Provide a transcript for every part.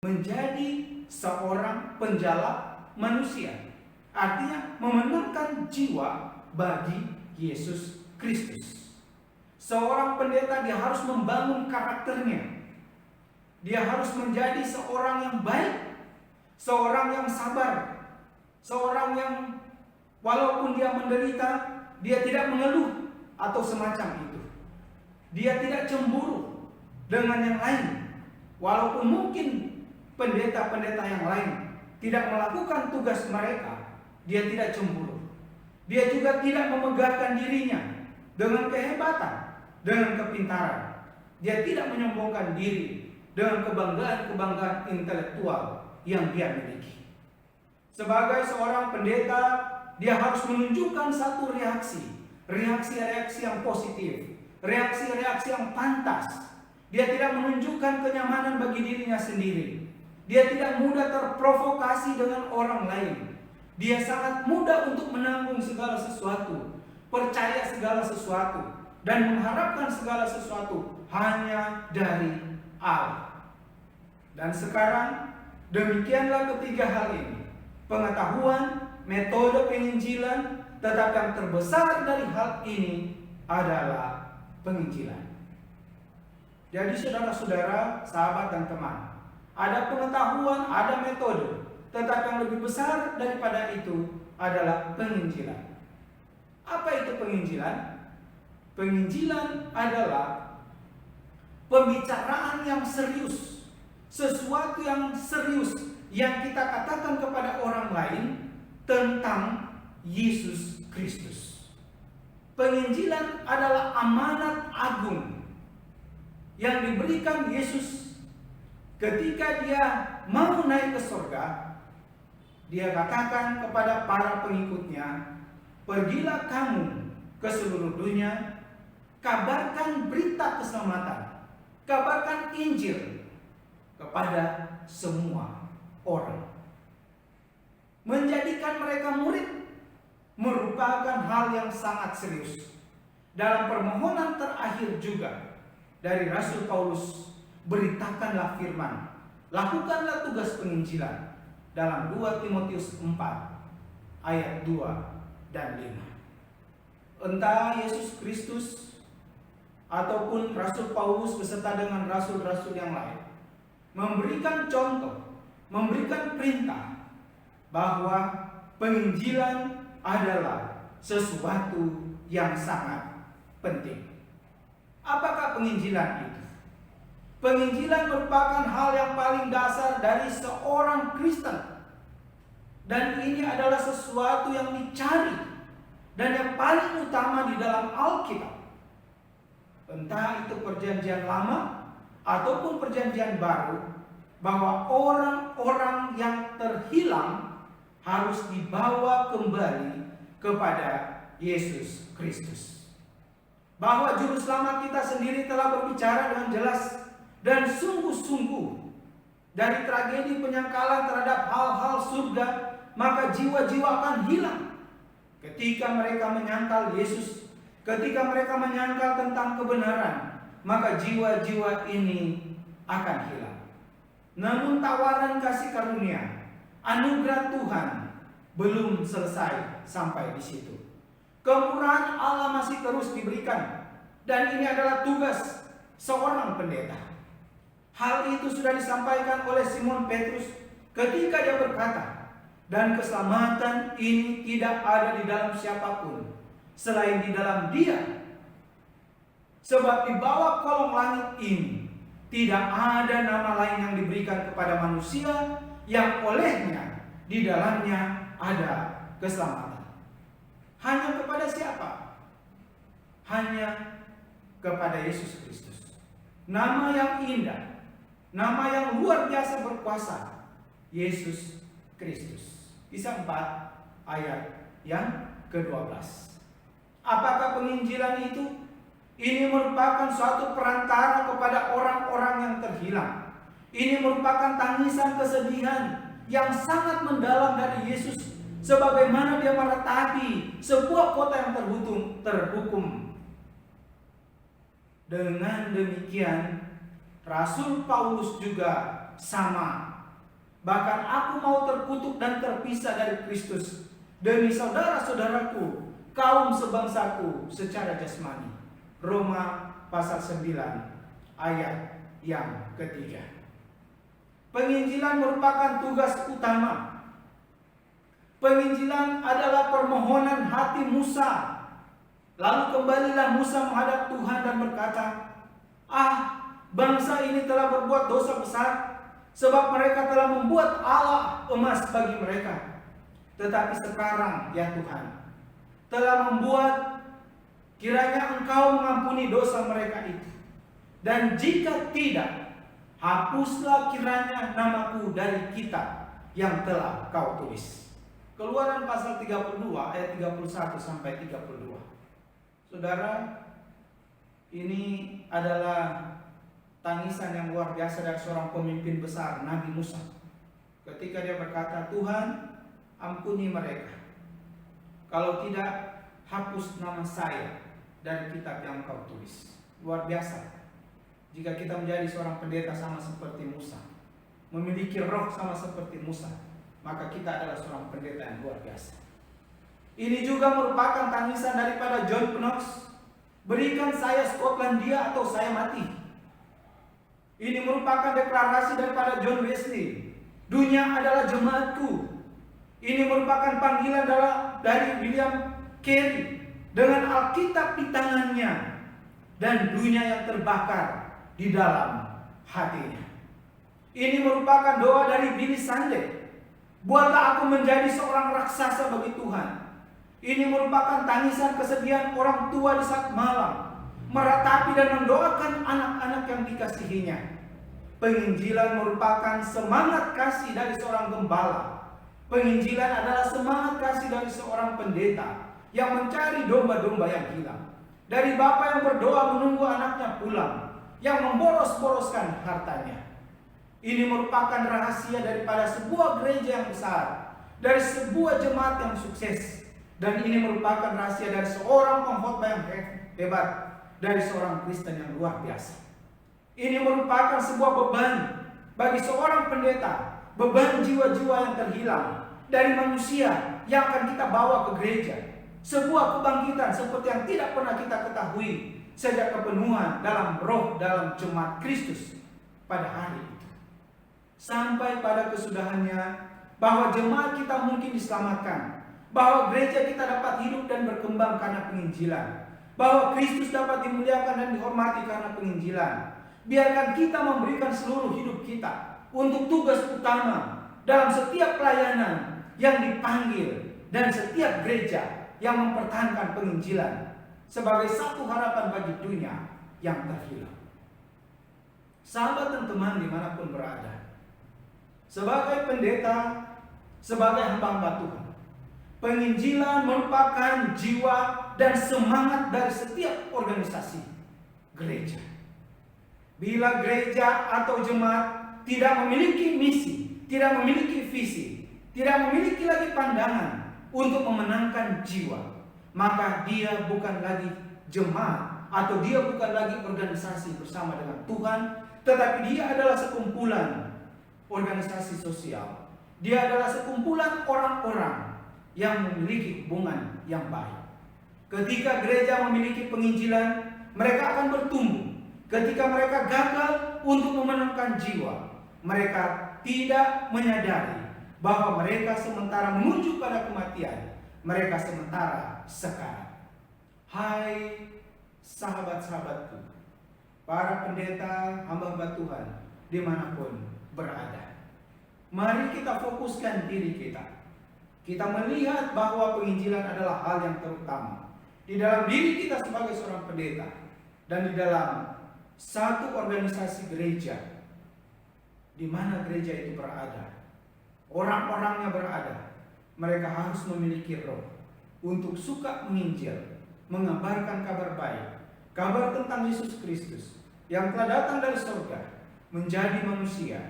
menjadi seorang penjala manusia. Artinya memenangkan jiwa bagi Yesus Kristus. Seorang pendeta dia harus membangun karakternya. Dia harus menjadi seorang yang baik, seorang yang sabar, seorang yang walaupun dia menderita, dia tidak mengeluh atau semacam itu. Dia tidak cemburu dengan yang lain. Walaupun mungkin pendeta-pendeta yang lain tidak melakukan tugas mereka, dia tidak cemburu. Dia juga tidak memegahkan dirinya dengan kehebatan, dengan kepintaran. Dia tidak menyombongkan diri dengan kebanggaan-kebanggaan intelektual yang dia miliki. Sebagai seorang pendeta, dia harus menunjukkan satu reaksi yang positif, reaksi yang pantas. Dia tidak menunjukkan kenyamanan bagi dirinya sendiri. Dia tidak mudah terprovokasi dengan orang lain. Dia sangat mudah untuk menanggung segala sesuatu, percaya segala sesuatu, dan mengharapkan segala sesuatu hanya dari Allah. Dan sekarang demikianlah ketiga hal ini: pengetahuan, metode penginjilan, tetapi yang terbesar dari hal ini adalah penginjilan. Jadi saudara-saudara, sahabat dan teman, ada pengetahuan, ada metode, tetapi yang lebih besar daripada itu adalah penginjilan. Apa itu penginjilan? Penginjilan adalah pembicaraan yang serius, sesuatu yang serius yang kita katakan kepada orang lain tentang Yesus Kristus. Penginjilan adalah amanat agung yang diberikan Yesus ketika dia mau naik ke surga. Dia katakan kepada para pengikutnya, "Pergilah kamu ke seluruh dunia, kabarkan berita keselamatan, kabarkan Injil kepada semua orang." Menjadikan mereka murid merupakan hal yang sangat serius. Dalam permohonan terakhir juga dari Rasul Paulus, beritakanlah firman, lakukanlah tugas penginjilan, dalam 2 Timotius 4 ayat 2 dan 5. Entah Yesus Kristus ataupun Rasul Paulus beserta dengan rasul-rasul yang lain memberikan contoh, memberikan perintah bahwa penginjilan adalah sesuatu yang sangat penting. Apakah penginjilan itu? Penginjilan merupakan hal yang paling dasar dari seorang Kristen. Dan ini adalah sesuatu yang dicari dan yang paling utama di dalam Alkitab. Entah itu perjanjian lama ataupun perjanjian baru, bahwa orang-orang yang terhilang harus dibawa kembali kepada Yesus Kristus. Bahwa juru selamat kita sendiri telah berbicara dengan jelas dan sungguh-sungguh dari tragedi penyangkalan terhadap hal-hal surga, maka jiwa-jiwa akan hilang ketika mereka menyangkal Yesus. Ketika mereka menyangkal tentang kebenaran, maka jiwa-jiwa ini akan hilang. Namun tawaran kasih karunia, anugerah Tuhan belum selesai sampai di situ. Kemurahan Allah masih terus diberikan, dan ini adalah tugas seorang pendeta. Hal itu sudah disampaikan oleh Simon Petrus ketika dia berkata, "Dan keselamatan ini tidak ada di dalam siapapun selain di dalam Dia. Sebab di bawah kolong langit ini tidak ada nama lain yang diberikan kepada manusia yang olehnya di dalamnya ada keselamatan." Hanya kepada siapa? Hanya kepada Yesus Kristus. Nama yang indah, nama yang luar biasa berkuasa, Yesus Kristus. Kisah 4 ayat yang ke-12. Apakah penginjilan itu? Ini merupakan suatu perantara kepada orang-orang yang terhilang. Ini merupakan tangisan kesedihan yang sangat mendalam dari Yesus, sebagaimana dia meratapi sebuah kota yang terhukum. Dengan demikian, Rasul Paulus juga sama Bahkan aku mau terkutuk dan terpisah dari Kristus demi saudara-saudaraku, kaum sebangsaku secara jasmani. Roma pasal 9 ayat yang ketiga. Penginjilan merupakan tugas utama. Penginjilan adalah permohonan hati Musa. Lalu kembalilah Musa menghadap Tuhan dan berkata, bangsa ini telah berbuat dosa besar, sebab mereka telah membuat Allah emas bagi mereka. Tetapi sekarang ya Tuhan, telah membuat, kiranya Engkau mengampuni dosa mereka itu. Dan jika tidak, hapuslah kiranya namaku dari kitab yang telah Kau tulis. Keluaran pasal 32 ayat 31 sampai 32. Saudara, ini adalah tangisan yang luar biasa dari seorang pemimpin besar, Nabi Musa. Ketika dia berkata, Tuhan, ampuni mereka. Kalau tidak, hapus nama saya dari kitab yang Kau tulis. Luar biasa. Jika kita menjadi seorang pendeta sama seperti Musa, memiliki roh sama seperti Musa, maka kita adalah seorang pendeta yang luar biasa. Ini juga merupakan tangisan daripada John Knox. Berikan saya Skotlandia atau saya mati. Ini merupakan deklarasi daripada John Wesley. Dunia adalah jemaatku. Ini merupakan panggilan dari William Carey dengan Alkitab di tangannya dan dunia yang terbakar di dalam hatinya. Ini merupakan doa dari Billy Sunday. Buatlah aku menjadi seorang raksasa bagi Tuhan. Ini merupakan tangisan kesedihan orang tua di saat malam, meratapi dan mendoakan anak-anak yang dikasihinya. Penginjilan merupakan semangat kasih dari seorang gembala. Penginjilan adalah semangat kasih dari seorang pendeta yang mencari domba-domba yang hilang. Dari bapa yang berdoa menunggu anaknya pulang, yang memboros-boroskan hartanya. Ini merupakan rahasia daripada sebuah gereja yang besar, dari sebuah jemaat yang sukses. Dan ini merupakan rahasia dari seorang pengkhotbah yang hebat, dari seorang Kristen yang luar biasa. Ini merupakan sebuah beban bagi seorang pendeta, beban jiwa-jiwa yang terhilang dari manusia yang akan kita bawa ke gereja. Sebuah kebangkitan seperti yang tidak pernah kita ketahui sejak kepenuhan dalam roh dalam jemaat Kristus pada hari itu. Sampai pada kesudahannya bahwa jemaat kita mungkin diselamatkan, bahwa gereja kita dapat hidup dan berkembang karena penginjilan, bahwa Kristus dapat dimuliakan dan dihormati karena penginjilan. Biarkan kita memberikan seluruh hidup kita untuk tugas utama dalam setiap pelayanan yang dipanggil dan setiap gereja yang mempertahankan penginjilan sebagai satu harapan bagi dunia yang terhilang. Sahabat dan teman dimanapun berada, sebagai pendeta, sebagai hamba-hamba Tuhan, penginjilan merupakan jiwa dan semangat dari setiap organisasi gereja. Bila gereja atau jemaat tidak memiliki misi, tidak memiliki visi, tidak memiliki lagi pandangan untuk memenangkan jiwa, maka dia bukan lagi jemaat atau dia bukan lagi organisasi bersama dengan Tuhan, tetapi dia adalah sekumpulan organisasi sosial. Dia adalah sekumpulan orang-orang yang memiliki hubungan yang baik. Ketika gereja memiliki penginjilan, mereka akan bertumbuh. Ketika mereka gagal untuk memenangkan jiwa, mereka tidak menyadari bahwa mereka sementara menuju pada kematian, mereka sementara sekarang. Hai sahabat-sahabatku, para pendeta, hamba-hamba Tuhan dimanapun berada, mari kita fokuskan diri kita. Kita melihat bahwa penginjilan adalah hal yang terutama di dalam diri kita sebagai seorang pendeta dan di dalam satu organisasi gereja di mana gereja itu berada. Orang-orangnya berada. Mereka harus memiliki roh untuk suka menginjil, mengabarkan kabar baik, kabar tentang Yesus Kristus yang telah datang dari surga, menjadi manusia,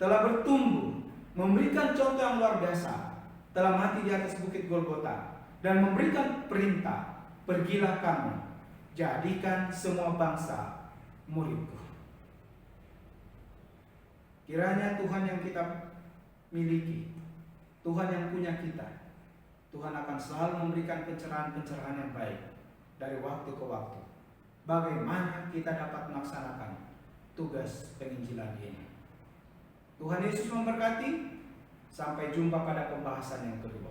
telah bertumbuh, memberikan contoh yang luar biasa, telah mati di atas bukit Golgota, dan memberikan perintah, pergilah kamu, jadikan semua bangsa muridku. Kiranya Tuhan yang kita miliki, Tuhan yang punya kita, Tuhan akan selalu memberikan pencerahan-pencerahan yang baik dari waktu ke waktu. Bagaimana kita dapat melaksanakan tugas penginjilan ini. Tuhan Yesus memberkati. Sampai jumpa pada pembahasan yang kedua.